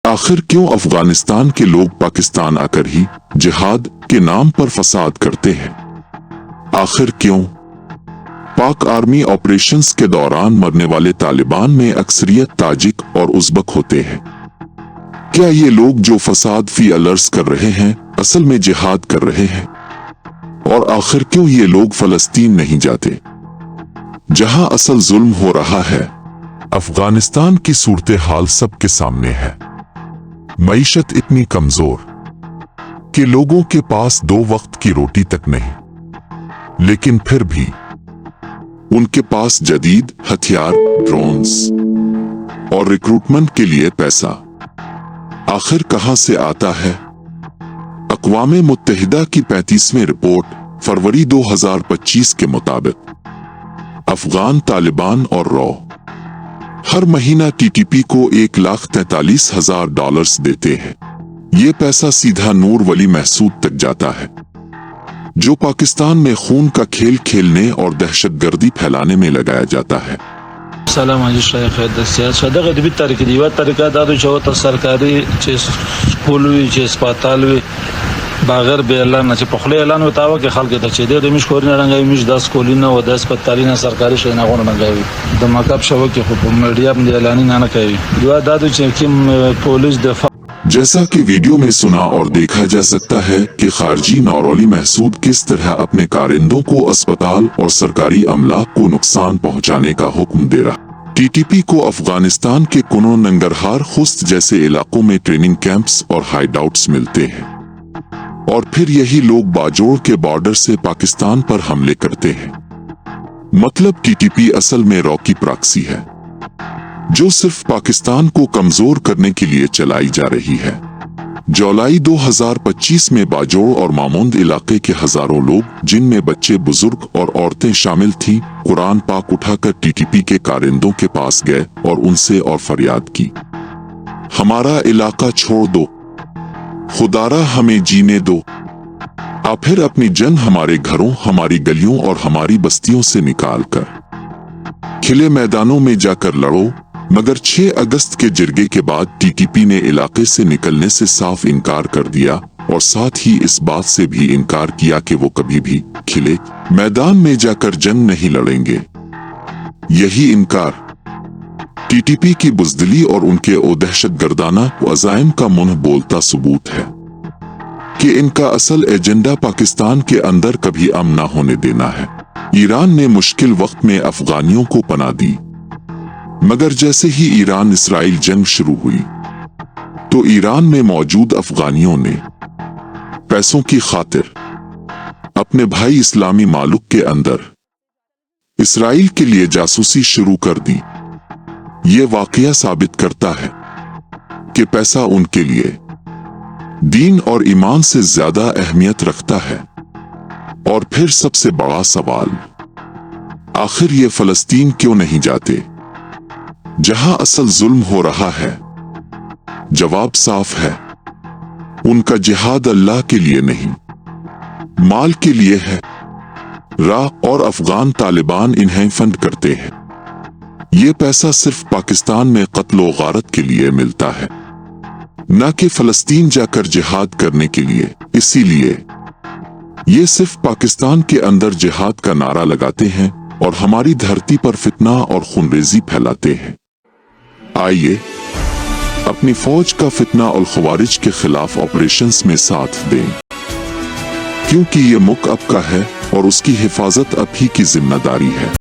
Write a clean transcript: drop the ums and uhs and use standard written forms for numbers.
आखिर क्यों अफगानिस्तान के लोग पाकिस्तान आकर ही जिहाद के नाम पर फसाद करते हैं? आखिर क्यों पाक आर्मी ऑपरेशंस के दौरान मरने वाले तालिबान में अक्सरियत ताजिक और उज़्बक होते हैं? क्या ये लोग जो फसाद फी अलर्स कर रहे हैं असल में जिहाद कर रहे हैं? और आखिर क्यों ये लोग फलस्तीन नहीं जाते जहां असल जुल्म हो रहा है? अफगानिस्तान की सूरत हाल सबके सामने है। मईशत इतनी कमजोर कि लोगों के पास 2 वक्त की रोटी तक नहीं, लेकिन फिर भी उनके पास जदीद हथियार, ड्रोन्स और रिक्रूटमेंट के लिए पैसा आखिर कहां से आता है? अक़वाम मुत्तहिदा की 35वीं रिपोर्ट फरवरी 2025 के मुताबिक अफगान तालिबान और रॉ हर महीना टीटीपी को $1,43,000 देते हैं। ये पैसा सीधा नूर वली महसूद तक जाता है, जो पाकिस्तान में खून का खेल खेलने और दहशतगर्दी फैलाने में लगाया जाता है। سلام علیکم شیخ د سیاست دغه د بیت طریقې دی و طریقه دا د چوت سرکاري چې سکول وی چې سپیټال وی باغر به الله نه چې په خله اعلان وتاوه کې خلک ته چې د مش کورنه رنګوي مش د سکولینه او د سپیټالینه سرکاري شي نه غوڼه رنګوي د مکتب شوکه خو په میډیا باندې اعلان نه کوي دا د چې کوم پولیس د जैसा कि वीडियो में सुना और देखा जा सकता है कि खारजी नौरोली महसूद किस तरह अपने कारिंदों को अस्पताल और सरकारी अमला को नुकसान पहुंचाने का हुक्म दे रहा। टीटीपी को अफगानिस्तान के कुनो नंगरहार खुस्त जैसे इलाकों में ट्रेनिंग कैंप्स और हाइडआउट्स मिलते हैं और फिर यही लोग बाजोड़ के बॉर्डर से पाकिस्तान पर हमले करते हैं। मतलब टीटीपी असल में रॉ की प्रॉक्सी है, जो सिर्फ पाकिस्तान को कमजोर करने के लिए चलाई जा रही है। जुलाई 2025 में बाजोड़ और मामूंद इलाके के हजारों लोग, जिनमें बच्चे, बुजुर्ग और औरतें शामिल थीं, कुरान पाक उठाकर टीटीपी के कारिंदों के पास गए और उनसे और फरियाद की, हमारा इलाका छोड़ दो, खुदारा हमें जीने दो। आप फिर अपनी जन हमारे घरों, हमारी गलियों और हमारी बस्तियों से निकाल कर खिले मैदानों में जाकर लड़ो। मगर 6 अगस्त के जिरगे के बाद टीटीपी ने इलाके से निकलने से साफ इनकार कर दिया और साथ ही इस बात से भी इनकार किया कि वो कभी भी खिले मैदान में जाकर जंग नहीं लड़ेंगे। यही इनकार टीटीपी की बुज़दिली और उनके दहशतगर्दाना अज़ाइम का मुंह बोलता सबूत है कि इनका असल एजेंडा पाकिस्तान के अंदर कभी अमन न होने देना है। ईरान ने मुश्किल वक्त में अफगानियों को पनाह दी, मगर जैसे ही ईरान इसराइल जंग शुरू हुई तो ईरान में मौजूद अफगानियों ने पैसों की खातिर अपने भाई इस्लामी मालुक के अंदर इसराइल के लिए जासूसी शुरू कर दी। ये वाकया साबित करता है कि पैसा उनके लिए दीन और ईमान से ज्यादा अहमियत रखता है। और फिर सबसे बड़ा सवाल, आखिर ये फलस्तीन क्यों नहीं जाते जहां असल जुल्म हो रहा है? जवाब साफ है, उनका जिहाद अल्लाह के लिए नहीं, माल के लिए है। रा और अफगान तालिबान इन्हें फंड करते हैं। ये पैसा सिर्फ पाकिस्तान में कत्ल व गारत के लिए मिलता है, न कि फलस्तीन जाकर जिहाद करने के लिए। इसीलिए ये सिर्फ पाकिस्तान के अंदर जिहाद का नारा लगाते हैं और हमारी धरती पर फितना और खूनरेजी फैलाते हैं। आइए अपनी फौज का फितना और खवारिज के खिलाफ ऑपरेशंस में साथ दें, क्योंकि ये मुल्क अब का है और उसकी हिफाजत अब ही की जिम्मेदारी है।